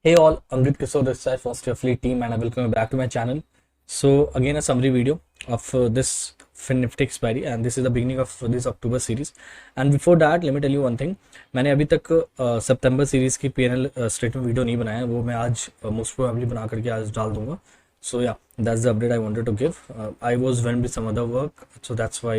Hey all, Amrit Kishore this side from Fleet team and I welcome you back to my channel. So again a summary video of this Nifty expiry and this is the beginning of this October series. And before that let me tell you one thing, मैंने अभी तक सितंबर series की PNL statement video नहीं बनाया है, वो मैं आज मोस्ट प्रोबेबली बना करके आज डाल दूंगा. So yeah, that's the update I wanted to give. I was went with some other work, so that's why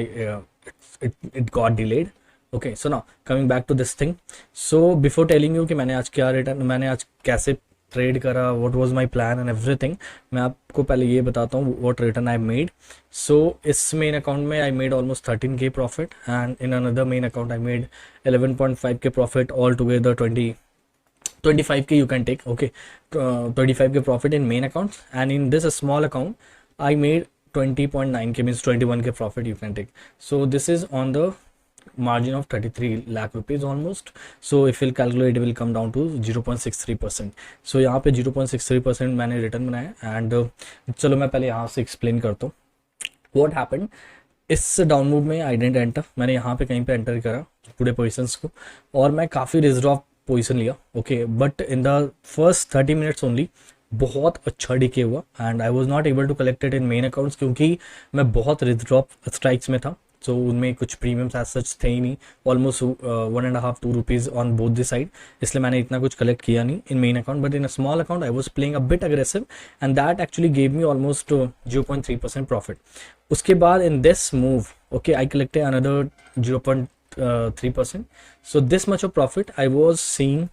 it got delayed. Okay so now coming back to this thing. So before telling you कि मैंने आज क्या return, मैंने आज कैसे trade करा, what was my plan and everything, मैं आपको पहले ये बताता हूँ व्हाट रिटर्न आई मेड. सो इस मेन अकाउंट में I made almost 13K profit and in another main account I made 11.5K profit. All together 25K you can take. Okay, 25K profit in main account, and in this small account I made 20.9K, means 21K profit you can take. So this is on the margin of 33 lakh rupees almost. So if you'll calculate, it will come down to 0.63%. so यहाँ पे 0.63% मैंने return बनाया. And चलो मैं पहले यहाँ से explain करता हूँ व्हाट हैपेंड. इस डाउन मूव में आई डिडंट एंटर, मैंने यहाँ पे कहीं पे एंटर करा पूरे पोजिशंस को और मैं काफ़ी रिस्क ऑफ पोजिशन लिया. Okay, but in the first 30 minutes only बहुत अच्छा डिके हुआ and I was not able to collect it in main accounts क्योंकि मैं बहुत रिस्क ड्रॉप स्ट्राइक्स में था. सो उनमें कुछ प्रीमियम्स एज सच थे ही नहीं, almost 1.5-2 rupees on both the side, इसलिए मैंने इतना कुछ कलेक्ट किया नहीं in main account. But in a small account I was playing a bit aggressive and that actually gave me almost 0.3% profit. उसके बाद in this move okay I collected another 0.3%. So this much of profit I was seeing,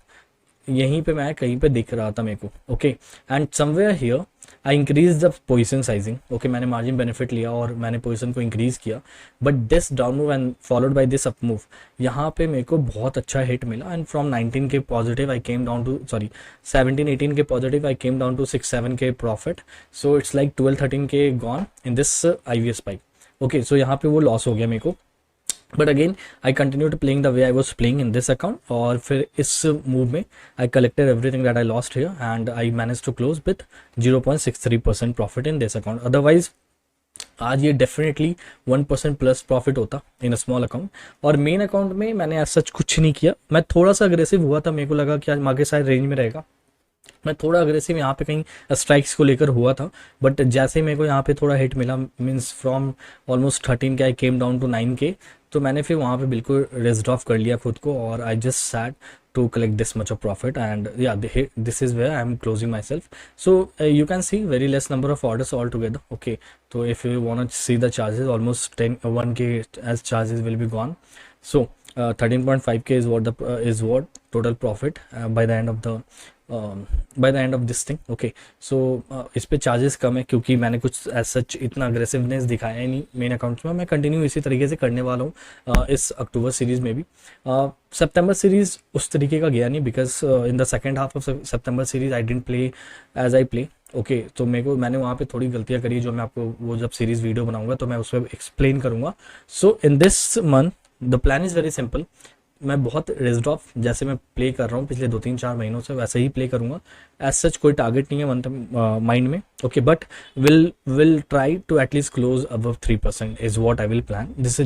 यहीं पे मैं कहीं पे दिख रहा था मेरे को. Okay, and somewhere here I increase the position sizing. Okay, मैंने मार्जिन बेनिफिट लिया और मैंने पोजिशन को इंक्रीज किया. But this down move and followed by this up move, यहाँ पे मेरे को बहुत अच्छा हिट मिला and from 19K positive I came down to 17-18K positive I came down to 6-7K profit. So it's like 12-13K gone in this IVS spike. Okay, so यहाँ पे वो लॉस हो गया मेरे को. But again I continue to playing the way I was playing in this account और फिर इस मूव में I collected everything that I lost here and I manage to close with 0.63% profit in this account. Otherwise आज ये definitely 1% plus profit होता in a small account. और main account में मैंने ऐसा कुछ नहीं किया, मैं थोड़ा सा अग्रेसिव हुआ था, मेरे को लगा कि आज मार्केट शायद रेंज में रहेगा, मैं थोड़ा अग्रेसिव यहाँ पे कहीं स्ट्राइक्स को लेकर हुआ था. बट जैसे मेरे को यहाँ पे थोड़ा हिट मिला, means from almost 13K I came down to 9K, तो मैंने फिर वहाँ पे बिल्कुल रिस्क ऑफ कर लिया खुद को और I just sat to collect this much of profit and या this is where I am closing myself. So you can see very less number of orders altogether. Okay, तो if you want see the charges almost 1K as charges will be gone. So 13.5K is what total profit by the end of this thing. Okay, so इस पे charges कम है क्योंकि मैंने कुछ as such इतना aggressiveness दिखाया ही नहीं main accounts में. मैं कंटिन्यू इसी तरीके से करने वाला हूँ इस अक्टूबर सीरीज में भी. सितंबर सीरीज उस तरीके का गया नहीं because in the second half of September series I didn't play as I play. Okay, तो मैंने वहाँ पे थोड़ी गलतियाँ करी जो मैं आपको वो जब सीरीज वीडियो बनाऊंगा तो मैं उस पर एक्सप्लेन करूँगा. So in this month the plan is very simple. मैं बहुत रिस्क ऑफ जैसे मैं प्ले कर रहा हूँ पिछले 2-3-4 महीनों से वैसे ही प्ले करूँगा. एज सच कोई टारगेट नहीं है मंथ माइंड में. Okay, but will try to atleast close above 3% is what I will plan. This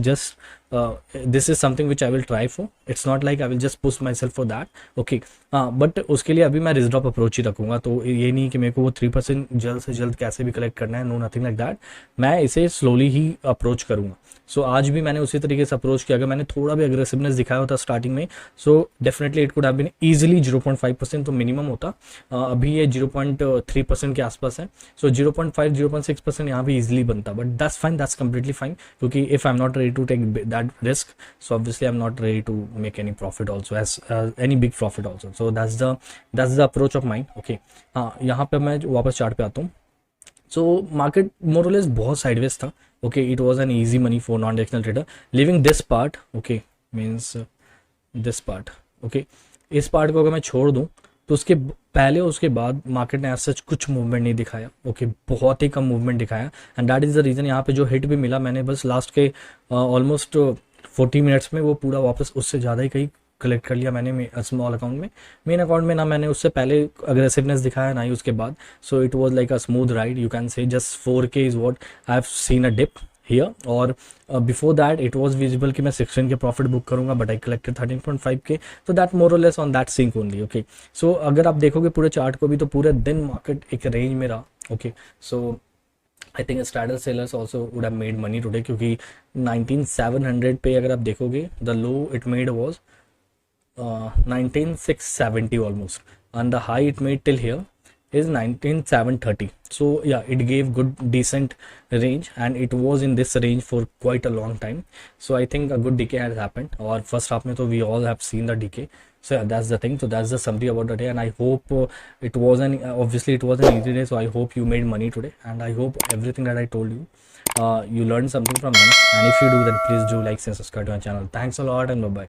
is something which I will try for. It's not like I will just push myself for that. Okay, हाँ, but उसके लिए अभी मैं risk of approach ही रखूँगा. तो ये नहीं कि मेरे को वो 3% जल्द से जल्द कैसे भी कलेक्ट करना है, नो नथिंग लाइक दैट. मैं इसे स्लोली ही अप्रोच करूँगा. सो आज भी मैंने उसी तरीके से अप्रोच किया. अगर मैंने थोड़ा भी अग्रेसिवनेस दिखाया होता स्टार्टिंग में so definitely it could have been easily 0.5% तो मिनिमम होता. अभी ये 0.3% के आसपास है. सो 0.5-0.6% यहाँ भी इजीली बनता. But that's fine, that's completely fine क्योंकि if I am not ready to take that risk so obviously I am not ready to make any profit also as any big profit also. So that's the approach of mind. Okay, हाँ, यहाँ पे मैं वापस chart पे आता हूँ. So market मोरलेस बहुत sideways था. Okay, it was an easy money for non directional trader living this part. Okay, means this part. Okay, इस पार्ट को अगर मैं छोड़ दूं तो उसके पहले उसके बाद मार्केट ने सच कुछ मूवमेंट नहीं दिखाया. ओके, बहुत ही कम मूवमेंट दिखाया and that is the reason यहाँ पे जो हिट भी मिला मैंने बस लास्ट के ऑलमोस्ट 40 मिनट्स में वो पूरा वापस उससे ज़्यादा ही कहीं कलेक्ट कर लिया मैंने स्मॉल अकाउंट में. मेन अकाउंट में ना मैंने उससे पहले अग्रेसिवनेस दिखाया ना ही उसके बाद. So it was like a smooth ride you can say. Just 4K is what I have seen a dip here, और before that it was visible कि मैं 16 के profit book करूँगा, but I collected 13.5k, so that more or less on that sync only. Okay, so अगर आप देखोगे पूरे chart को भी तो पूरे दिन मार्केट एक रेंज में रहा. Okay, so I think straddle sellers also would have made money today, क्योंकि 19700 पे अगर आप देखोगे the low it made was 19670 almost, and the high it made till here is 19730. So yeah, it gave good decent range, and it was in this range for quite a long time. So I think a good decay has happened, or first half mein to we all have seen the decay. So yeah, that's the thing. So that's the summary about the day, and I hope it was an obviously it was an easy day, so I hope you made money today, and I hope everything that I told you you learned something from them. And if you do, then please do like and subscribe to my channel. Thanks a lot, and bye bye.